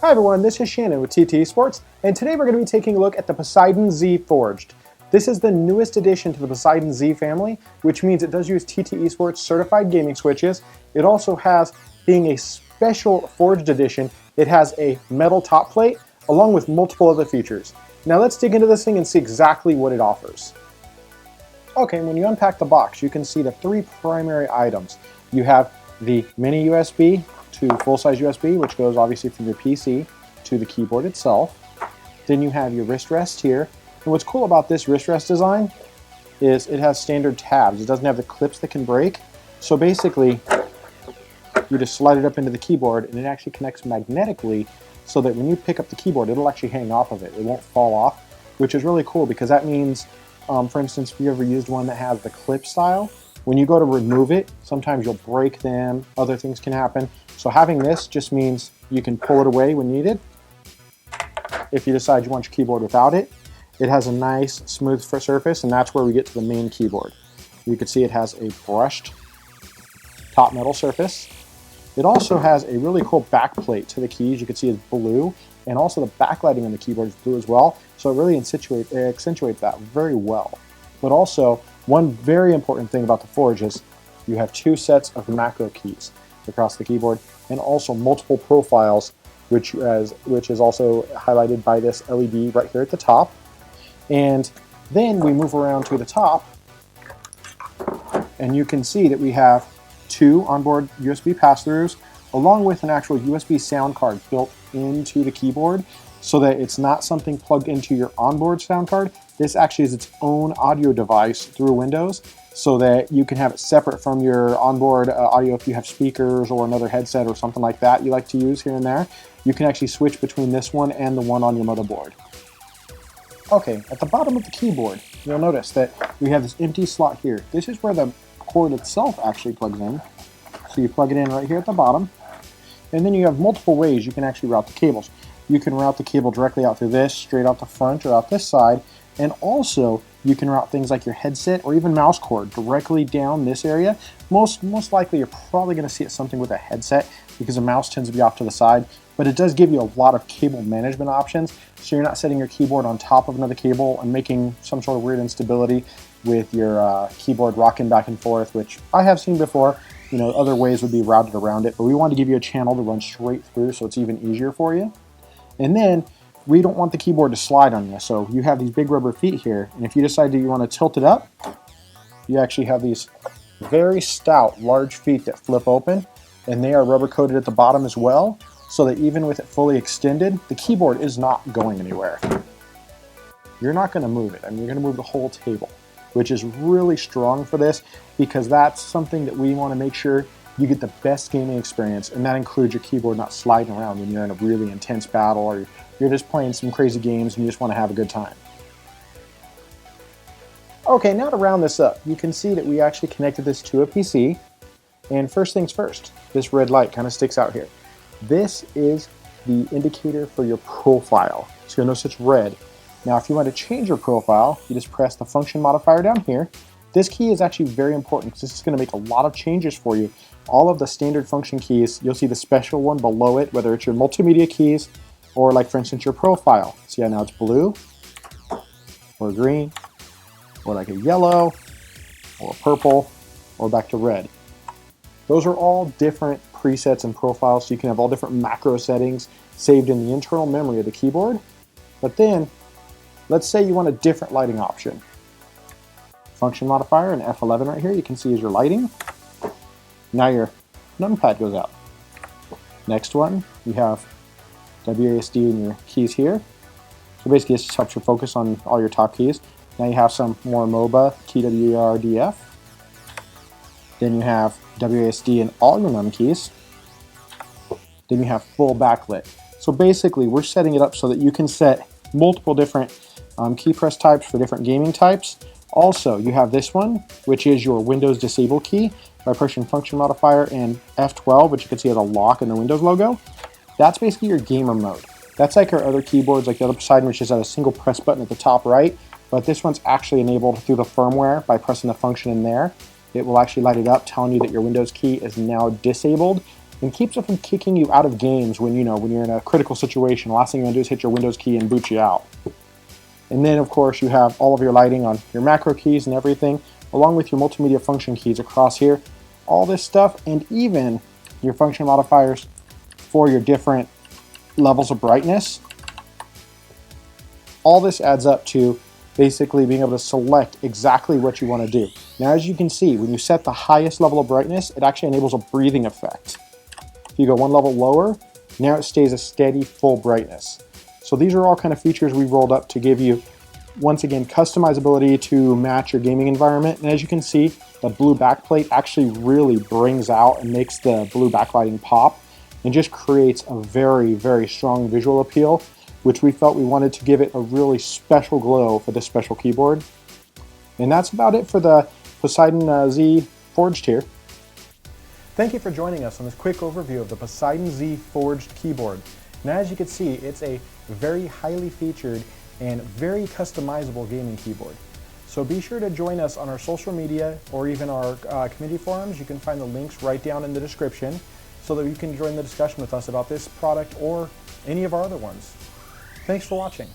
Hi everyone, this is Shannon with TT Sports, and today we're going to be taking a look at the Poseidon Z Forged. This is the newest addition to the Poseidon Z family, which means it does use TT Esports certified gaming switches. It also has, being a special forged edition, it has a metal top plate, along with multiple other features. Now let's dig into this thing and see exactly what it offers. Okay, when you unpack the box, you can see the three primary items. You have the mini USB to full-size USB, which goes obviously from your PC to the keyboard itself. Then you have your wrist rest here. And what's cool about this wrist rest design is it has standard tabs. It doesn't have the clips that can break. So basically, you just slide it up into the keyboard and it actually connects magnetically so that when you pick up the keyboard, it'll actually hang off of it. It won't fall off, which is really cool because that means, for instance, if you ever used one that has the clip style, when you go to remove it, sometimes you'll break them, other things can happen. So having this just means you can pull it away when needed. If you decide you want your keyboard without it, it has a nice smooth surface, and that's where we get to the main keyboard. You can see it has a brushed top metal surface. It also has a really cool back plate to the keys. You can see it's blue, and also the backlighting on the keyboard is blue as well. So it really accentuates that very well. But also, one very important thing about the Forge is you have two sets of MacLeod keys across the keyboard, and also multiple profiles, which is also highlighted by this LED right here at the top. And then we move around to the top, and you can see that we have two onboard USB pass-throughs, along with an actual USB sound card built into the keyboard, so that it's not something plugged into your onboard sound card. This actually is its own audio device through Windows, so that you can have it separate from your onboard audio if you have speakers or another headset or something like that you like to use here and there. You can actually switch between this one and the one on your motherboard. Okay, at the bottom of the keyboard, you'll notice that we have this empty slot here. This is where the cord itself actually plugs in. So you plug it in right here at the bottom, and then you have multiple ways you can actually route the cables. You can route the cable directly out through this, straight out the front or out this side, and also you can route things like your headset or even mouse cord directly down this area. Most likely you're probably going to see it something with a headset because the mouse tends to be off to the side, but it does give you a lot of cable management options, so you're not setting your keyboard on top of another cable and making some sort of weird instability with your keyboard rocking back and forth, which I have seen before. You know, other ways would be routed around it, but we want to give you a channel to run straight through so it's even easier for you. And then we don't want the keyboard to slide on you, so you have these big rubber feet here, and if you decide that you want to tilt it up, you actually have these very stout, large feet that flip open, and they are rubber coated at the bottom as well, so that even with it fully extended, the keyboard is not going anywhere. You're not going to move it. I mean, you're going to move the whole table, which is really strong for this, because that's something that we want to make sure you get the best gaming experience, and that includes your keyboard not sliding around when you're in a really intense battle or you're just playing some crazy games and you just want to have a good time. Okay, now to round this up, you can see that we actually connected this to a PC, and first things first, this red light kind of sticks out here. This is the indicator for your profile, so you'll notice it's red. Now if you want to change your profile, you just press the function modifier down here. This key is actually very important because this is going to make a lot of changes for you. All of the standard function keys, you'll see the special one below it, whether it's your multimedia keys or, like, for instance, your profile. See how now it's blue or green or like a yellow or purple or back to red. Those are all different presets and profiles, so you can have all different macro settings saved in the internal memory of the keyboard. But then, let's say you want a different lighting option. Function modifier and F11 right here, you can see is your lighting. Now your numpad goes out. Next one, you have WASD and your keys here. So basically this just helps you focus on all your top keys. Now you have some more MOBA, TWRDF. Then you have WASD and all your num keys. Then you have full backlit. So basically we're setting it up so that you can set multiple different key press types for different gaming types. Also, you have this one, which is your Windows disable key by pressing function modifier and F12, which you can see as a lock in the Windows logo. That's basically your gamer mode. That's like our other keyboards, like the other Poseidon, which is at a single press button at the top right, but this one's actually enabled through the firmware by pressing the function in there. It will actually light it up, telling you that your Windows key is now disabled, and keeps it from kicking you out of games when when you're in a critical situation. The last thing you want to do is hit your Windows key and boot you out. And then of course you have all of your lighting on your macro keys and everything, along with your multimedia function keys across here. All this stuff, and even your function modifiers for your different levels of brightness. All this adds up to basically being able to select exactly what you want to do. Now, as you can see, when you set the highest level of brightness, it actually enables a breathing effect. If you go one level lower, now it stays a steady full brightness. So these are all kind of features we rolled up to give you, once again, customizability to match your gaming environment. And as you can see, the blue backplate actually really brings out and makes the blue backlighting pop and just creates a very, very strong visual appeal, which we felt we wanted to give it a really special glow for this special keyboard. And that's about it for the Poseidon Z Forged here. Thank you for joining us on this quick overview of the Poseidon Z Forged keyboard. Now, as you can see, it's a very highly featured and very customizable gaming keyboard. So be sure to join us on our social media or even our community forums. You can find the links right down in the description so that you can join the discussion with us about this product or any of our other ones. Thanks for watching.